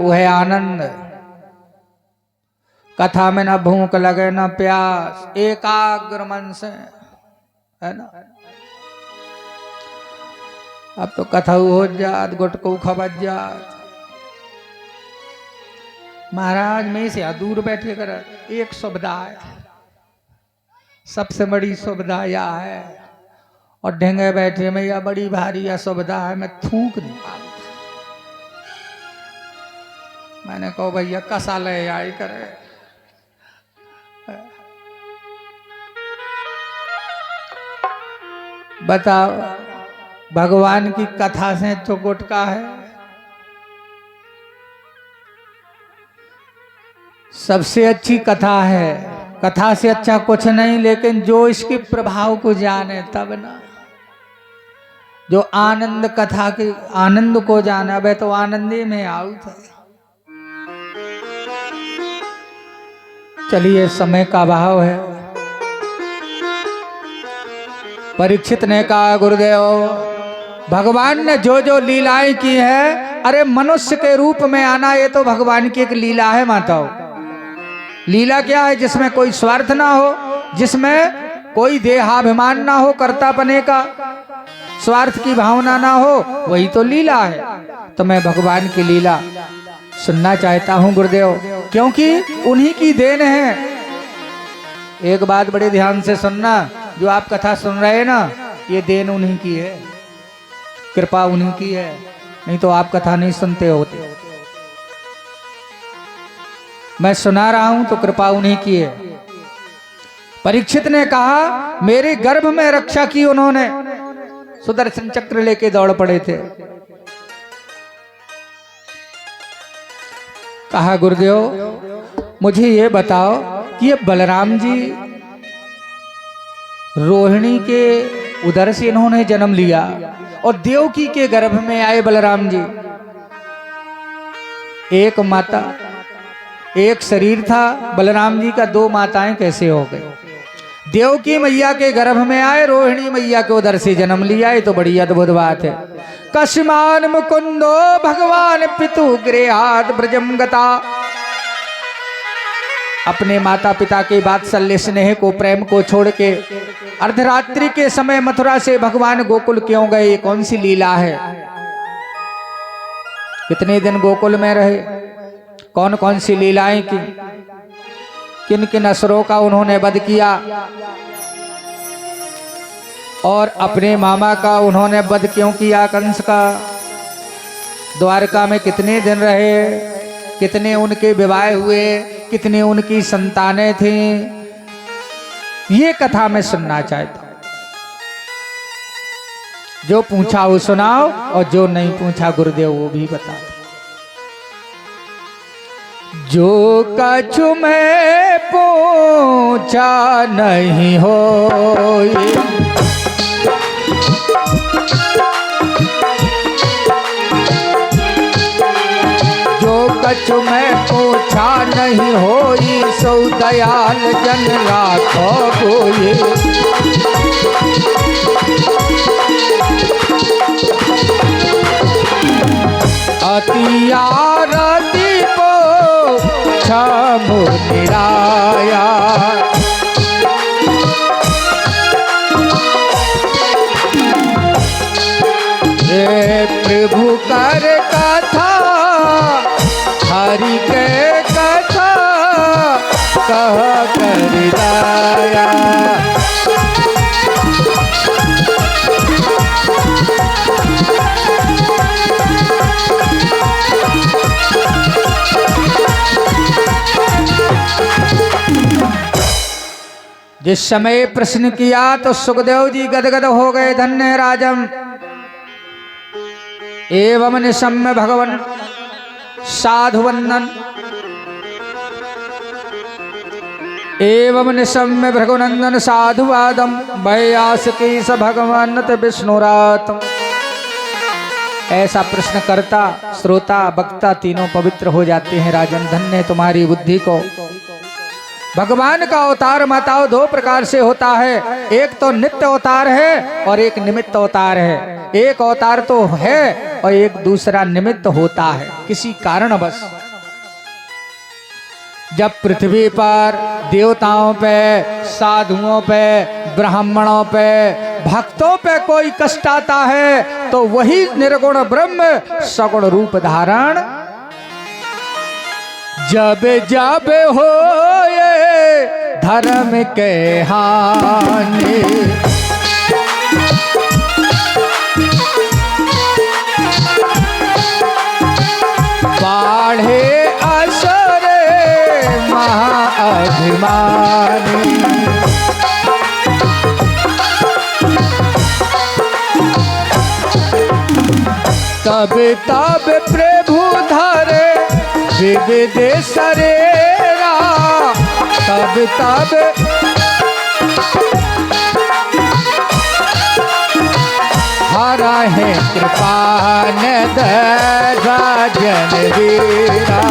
वो है आनंद। कथा में न भूख लगे न प्यास, एकाग्र मन से, है ना। अब तो कथा हो जात, गुटको खबज जात। महाराज में से दूर बैठे कर एक सुविधा है, सबसे बड़ी सुविधा यह है, और ढेंगे बैठे में यह बड़ी भारी असुविधा है, मैं थूक नहीं पाऊंगा। मैंने कहो भैया कसा ले आई करे। बताओ, भगवान की कथा से तो गुटका है, सबसे अच्छी कथा है। कथा से अच्छा कुछ नहीं, लेकिन जो इसके प्रभाव को जाने तब ना, जो आनंद कथा के आनंद को जाना, वह तो आनंदी में आउट है। चलिए, समय का अभाव है। परीक्षित ने कहा गुरुदेव, भगवान ने जो जो लीलाएं की है, अरे मनुष्य के रूप में आना ये तो भगवान की एक लीला है माताओं। लीला क्या है? जिसमें कोई स्वार्थ ना हो, जिसमें कोई देहाभिमान ना हो, कर्तापने का स्वार्थ की भावना ना हो, वही तो लीला है। तो मैं भगवान की लीला सुनना चाहता हूं गुरुदेव, क्योंकि उन्हीं की देन है। एक बात बड़े ध्यान से सुनना, जो आप कथा सुन रहे हैं ना, ये देन उन्हीं की है, कृपा उन्हीं की है, नहीं तो आप कथा नहीं सुनते होते। मैं सुना रहा हूं तो कृपा उन्हीं की है। परीक्षित ने कहा, मेरे गर्भ में रक्षा की उन्होंने, सुदर्शन चक्र लेके दौड़ पड़े थे। कहा गुरुदेव, मुझे ये बताओ कि ये बलराम जी रोहिणी के उदर से इन्होंने जन्म लिया, और देवकी के गर्भ में आए बलराम जी। एक माता एक शरीर था, बलराम जी का दो माताएं कैसे हो गई? देवकी मैया के गर्भ में आए, रोहिणी मैया के उदर से जन्म लिया। ये तो बड़ी अद्भुत बात है। कस्मान मुकुंदो भगवान पितु गृहात ब्रजम गता। अपने माता पिता के वात्सल्य स्नेह को, प्रेम को छोड़ के अर्धरात्रि के समय मथुरा से भगवान गोकुल क्यों गए? ये कौन सी लीला है? कितने दिन गोकुल में रहे? कौन कौन सी लीलाएं की? किन किन असुरों का उन्होंने वध किया? और अपने मामा का उन्होंने वध क्यों किया, कंस का? द्वारका में कितने दिन रहे? कितने उनके विवाह हुए? कितने उनकी संतानें थीं? ये कथा मैं सुनना चाहता हूं। जो पूछा वो सुनाओ, और जो नहीं पूछा गुरुदेव वो भी बताओ। जो कछु मैं पूछा नहीं हो, जो कछु मैं पूछा नहीं होई, सो दयाल जन राखो कोई। अति आरती को छमु निराया, ये प्रभु कर कथा, हरि के कथा कह कर दाया। जिस समय प्रश्न किया तो सुखदेव जी गदगद हो गए। धन्य राजम एवं निशम्य भगवन साधुवंदन, एवं निशम्य भृगुनंदन साधुवादम, व्यास की स भगवान विष्णुरातम। ऐसा प्रश्न करता, श्रोता, वक्ता तीनों पवित्र हो जाते हैं। राजन, धन्य तुम्हारी बुद्धि को। भगवान का अवतार माताओं दो प्रकार से होता है, एक तो नित्य अवतार है और एक निमित्त अवतार है। एक अवतार तो है और एक दूसरा निमित्त होता है किसी कारणवश। जब पृथ्वी पर देवताओं पे, साधुओं पे, ब्राह्मणों पे, भक्तों पे कोई कष्ट आता है तो वही निर्गुण ब्रह्म सगुण रूप धारण जब जब हो ये धर्म के हानि। बाढ़े असरे महाअभिमानी। तब तब प्रभु धरे विविध शरीरा। तब तब हरा है कृपा नद राजन वीरा।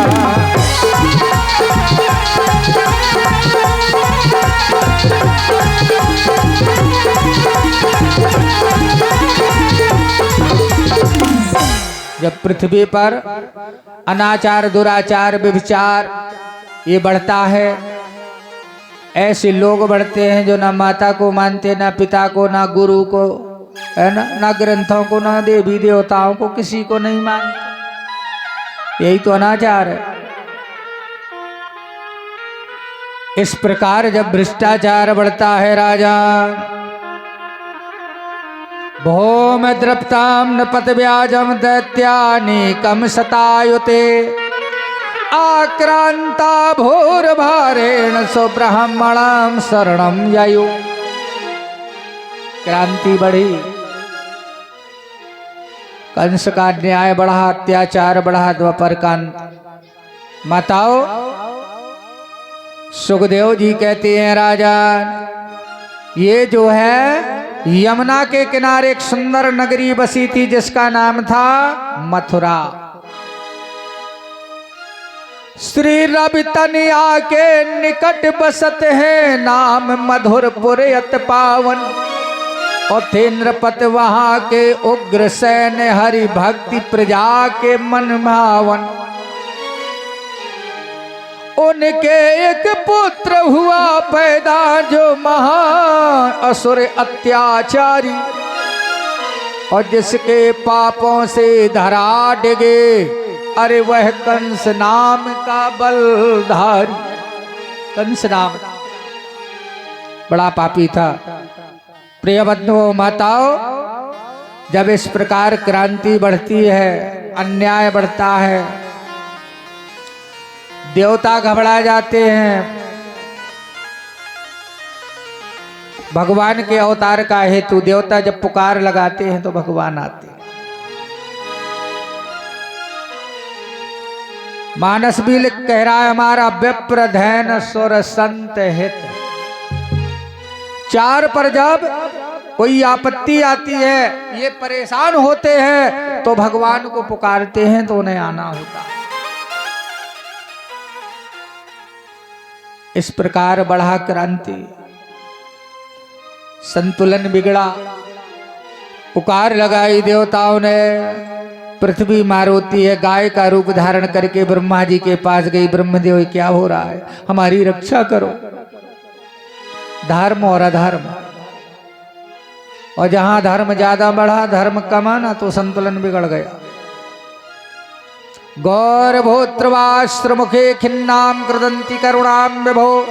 जब पृथ्वी पर अनाचार, दुराचार, व्यभिचार ये बढ़ता है, ऐसे लोग बढ़ते हैं जो ना माता को मानते, ना पिता को, ना गुरु को, है ना ग्रंथों को, ना देवी देवताओं को, किसी को नहीं मानते। यही तो अनाचार है। इस प्रकार जब भ्रष्टाचार बढ़ता है राजा, भौम द्रप्ताम नपत व्याजम दैत्यानीकम सतायुते। आक्रांता भोर भारेण सुब्रह्मणम शरणम ययु। क्रांति बढ़ी, कंस का न्याय बढ़ा, अत्याचार बढ़ा, द्वापर का। माताओं, सुखदेव जी कहते हैं राजा, ये जो है यमुना के किनारे एक सुंदर नगरी बसी थी जिसका नाम था मथुरा। श्री रवि तनिया के निकट बसत है, नाम मधुरपुर अत पावन। और थे नृपत वहां के उग्र सैन्य, हरि भक्ति प्रजा के मन भावन। उनके एक पुत्र हुआ पैदा जो महान असुर अत्याचारी। और जिसके पापों से धरा डिगे, अरे वह कंस नाम का बलधारी। कंस नाम बड़ा पापी था। प्रिय बंधुओं, माताओं, जब इस प्रकार क्रांति बढ़ती है, अन्याय बढ़ता है, देवता घबरा जाते हैं। भगवान के अवतार का हेतु देवता जब पुकार लगाते हैं तो भगवान आते हैं। मानस भी कह रहा है हमारा विप्र धैन सुर संत हित। चार पर जब कोई आपत्ति आती है, ये परेशान होते हैं तो भगवान को पुकारते हैं तो उन्हें आना होता है। इस प्रकार बढ़ा क्रांति, संतुलन बिगड़ा, पुकार लगाई देवताओं ने। पृथ्वी मारुति है, गाय का रूप धारण करके ब्रह्मा जी के पास गई। ब्रह्मदेव, क्या हो रहा है, हमारी रक्षा करो। धर्म और अधर्म, और जहां धर्म ज्यादा बढ़ा, धर्म कम आना तो संतुलन बिगड़ गया। गौर भोत्रवास्त्र मुखे खिन्नाम कृदंती करुणाम विभो।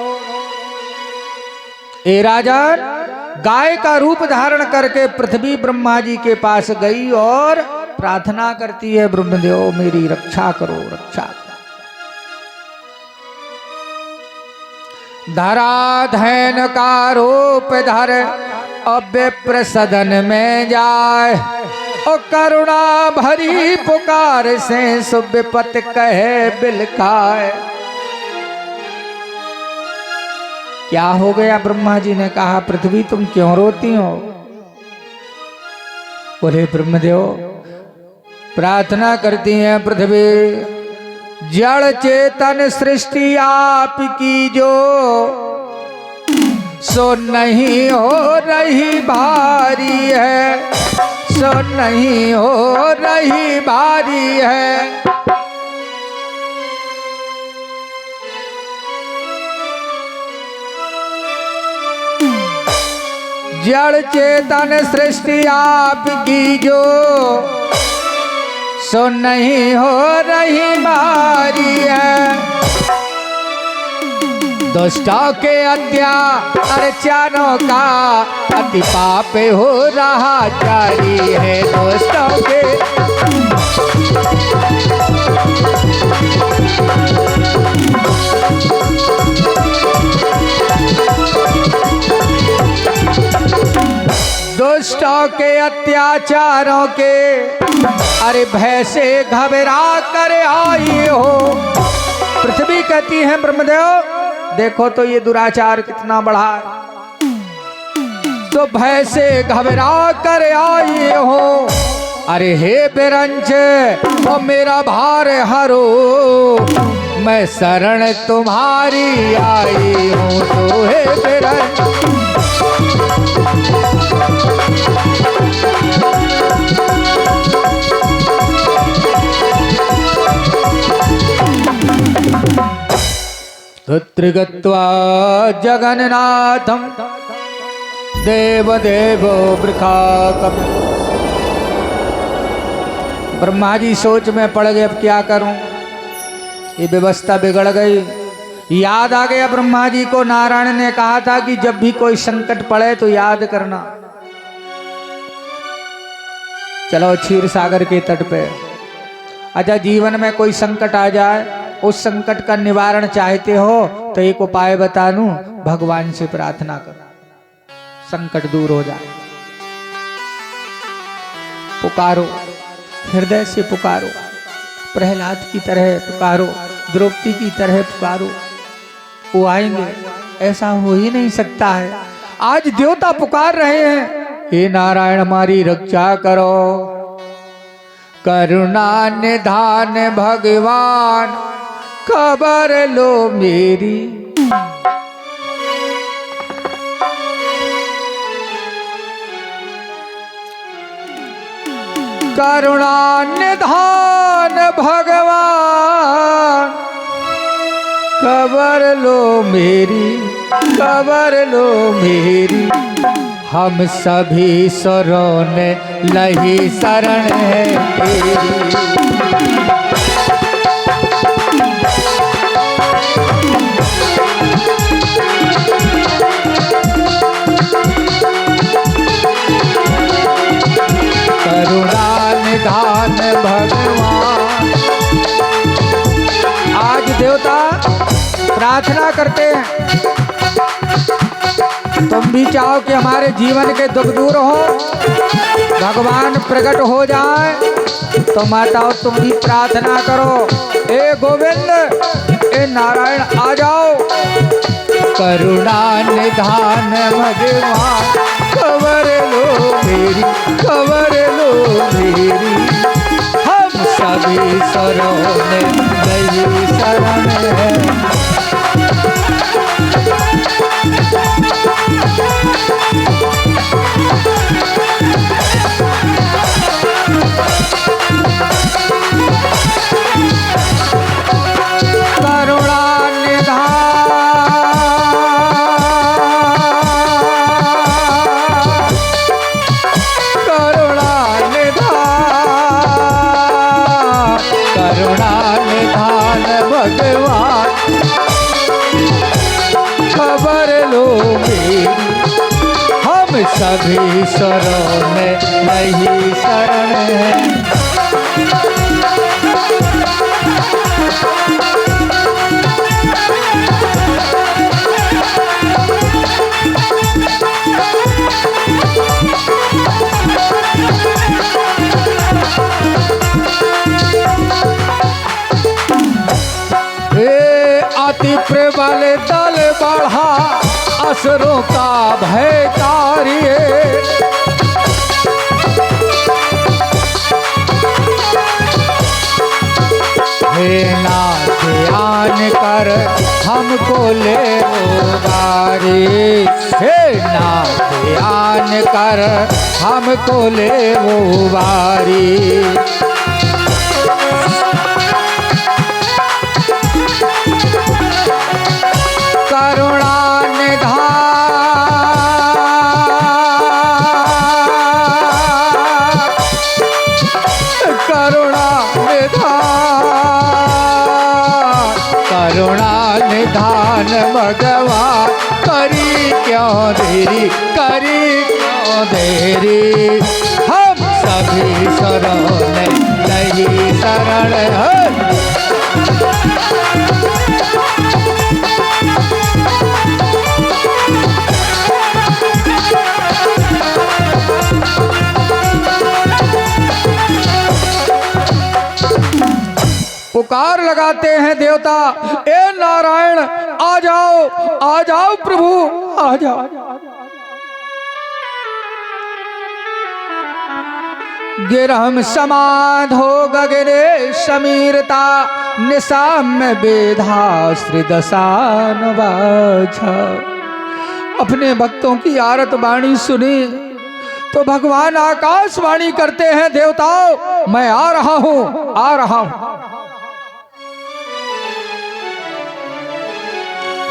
ए राजन, गाय का रूप धारण करके पृथ्वी ब्रह्मा जी के पास गई और प्रार्थना करती है, ब्रह्मदेव मेरी रक्षा करो, रक्षा करो। धरा धैन का रूप धर अव्यप्र सदन में जाए। और करुणा भरी पुकार से सुविपत कहे बिलखाए। क्या हो गया? ब्रह्मा जी ने कहा, पृथ्वी तुम क्यों रोती हो? बोले ब्रह्मदेव, प्रार्थना करती हैं पृथ्वी, जड़ चेतन सृष्टि आप की जो, सो नहीं हो रही भारी है। सो नहीं हो रही बारी है। जड़ चेतन सृष्टि आपकी जो सो नहीं हो रही बारी है। दुष्टों के अत्याचारों का अति पाप हो रहा जारी है। दुष्टों के दुष्टों के अत्याचारों के अरे भय से घबरा कर आई हो। पृथ्वी कहती है ब्रह्मदेव देखो तो ये दुराचार कितना बढ़ा है। तो भय से घबरा कर आई हो। अरे हे बिरंज ओ मेरा भार हरो, मैं शरण तुम्हारी आई हूँ। तो हे बिरंज तत्र गत्वा जगन्नाथं देवदेवो वृखाकपि। ब्रह्मा जी सोच में पड़ गए अब क्या करूं, ये व्यवस्था बिगड़ गई। याद आ गया ब्रह्मा जी को नारायण ने कहा था कि जब भी कोई संकट पड़े तो याद करना। चलो क्षीर सागर के तट पे, अच्छा जीवन में कोई संकट आ जाए, उस संकट का निवारण चाहते हो तो एक उपाय बता दूं, भगवान से प्रार्थना करो, संकट दूर हो जाए। पुकारो, हृदय से पुकारो, प्रहलाद की तरह पुकारो, द्रौपदी की तरह पुकारो, वो आएंगे। ऐसा हो ही नहीं सकता है। आज देवता पुकार रहे हैं, हे नारायण हमारी रक्षा करो, करुणा निधान भगवान खबर लो मेरी। करुणा निधान भगवान खबर लो मेरी, खबर लो मेरी। हम सभी स्वरों ने लही शरण है तेरी। करुणा निधान भगवान। आज देवता प्रार्थना करते हैं, तुम भी चाहो कि हमारे जीवन के दुख दूर हो, भगवान प्रकट हो जाए, तो माताओं तुम भी प्रार्थना करो, ए गोविंद, ए नारायण आ जाओ। करुणा निधान भगवान खबर लो मेरी, खबर लो मेरी। हम सभी स्वरों में लही शरण है। करुणा निधान, करुणा निधान, करुणा निधान भगवान खबर लो मेरी। हम सभी स्वरों में लही शरण है। अति प्रबल दल बढ़ा असुरों का भयकारी। हे नाथ ध्यान कर हमको ले उबारी, हे नाथ ध्यान कर हमको ले उबारी। करुणा निधान करुणा निधान भगवान करी क्यों देरी, करी क्यों देरी। हम सभी शरण नहीं शरण है। पुकार लगाते हैं देवता, ए नारायण आ जाओ प्रभु आ जाओ। गिरहम समाधो गगने समीरता, निशाम बेधाश्री दशान बाझा। अपने भक्तों की आरत वाणी सुनी तो भगवान आकाशवाणी करते हैं, देवताओं मैं आ रहा हूं।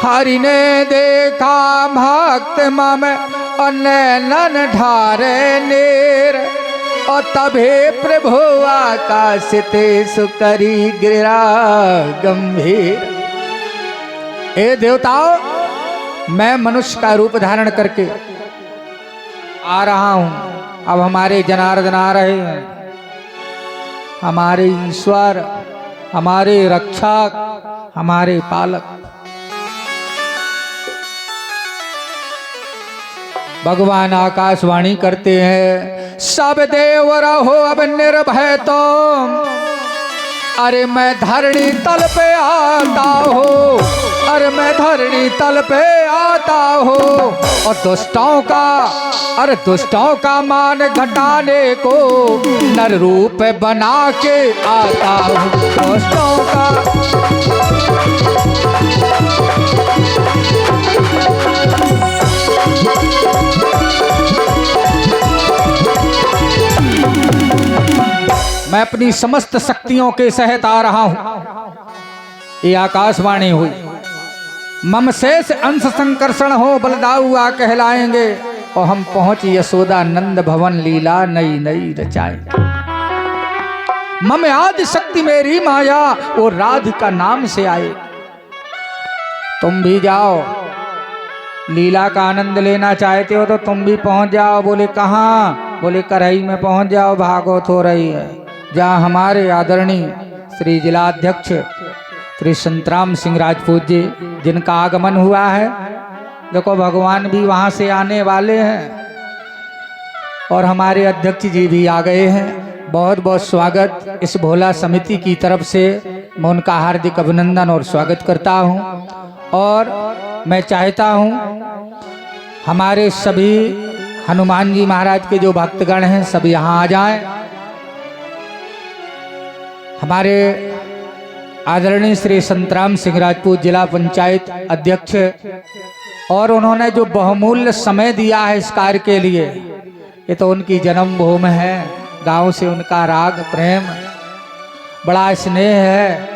हरि ने देखा भक्त मम नैनन ढारे नीर, और तभे प्रभु आकाश ते सुकरी गिरा गंभीर। हे देवताओं मैं मनुष्य का रूप धारण करके आ रहा हूं। अब हमारे जनार्दन आ रहे हैं, हमारे ईश्वर, हमारे रक्षक, हमारे पालक। भगवान आकाशवाणी करते हैं, सब देव रहो अब निर्भय तुम। अरे मैं धरणी तल पे आता हूँ, अरे मैं धरणी तल पे आता हूँ। और दुष्टों का मान घटाने को नर रूप बना के आता हूँ। दुष्टों का मैं अपनी समस्त शक्तियों के सहित आ रहा हूं। ये आकाशवाणी हुई। मम शेष अंश संकर्षण हो बलदाऊआ कहलाएंगे, और हम पहुंच यशोदा नंद भवन लीला नई नई रचाएंगे। मम आदि शक्ति मेरी माया वो राधिका नाम से आए। तुम भी जाओ, लीला का आनंद लेना चाहते हो तो तुम भी पहुंच जाओ। बोले कहाँ? बोले करही में पहुंच जाओ, भागवत हो रही है। जहाँ हमारे आदरणीय श्री जिलाध्यक्ष श्री संतराम सिंह राजपूत जी जिनका आगमन हुआ है, देखो भगवान भी वहाँ से आने वाले हैं और हमारे अध्यक्ष जी भी आ गए हैं। बहुत बहुत स्वागत इस भोला समिति की तरफ से मैं उनका हार्दिक अभिनंदन और स्वागत करता हूँ। और मैं चाहता हूँ हमारे सभी हनुमान जी महाराज के जो भक्तगण हैं सब यहाँ आ जाएं। हमारे आदरणीय श्री संतराम सिंह राजपूत जिला पंचायत अध्यक्ष, और उन्होंने जो बहुमूल्य समय दिया है इस कार्य के लिए, ये तो उनकी जन्मभूमि है। गांव से उनका राग प्रेम, बड़ा स्नेह है।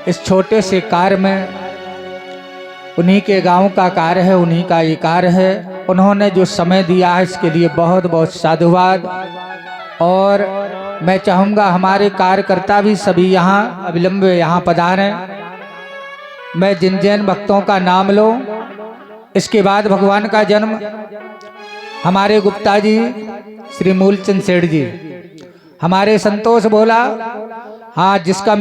इस छोटे से कार्य में उन्हीं के गांव का कार्य है, उन्हीं का ये कार्य है। उन्होंने जो समय दिया है इसके लिए बहुत बहुत साधुवाद। और मैं चाहूँगा हमारे कार्यकर्ता भी सभी यहाँ अविलंब यहाँ पधारें। मैं जिन जैन भक्तों का नाम लो, इसके बाद भगवान का जन्म हमारे गुप्ता जी श्री मूलचंद सेठ जी, हमारे संतोष भोला, हाँ जिसका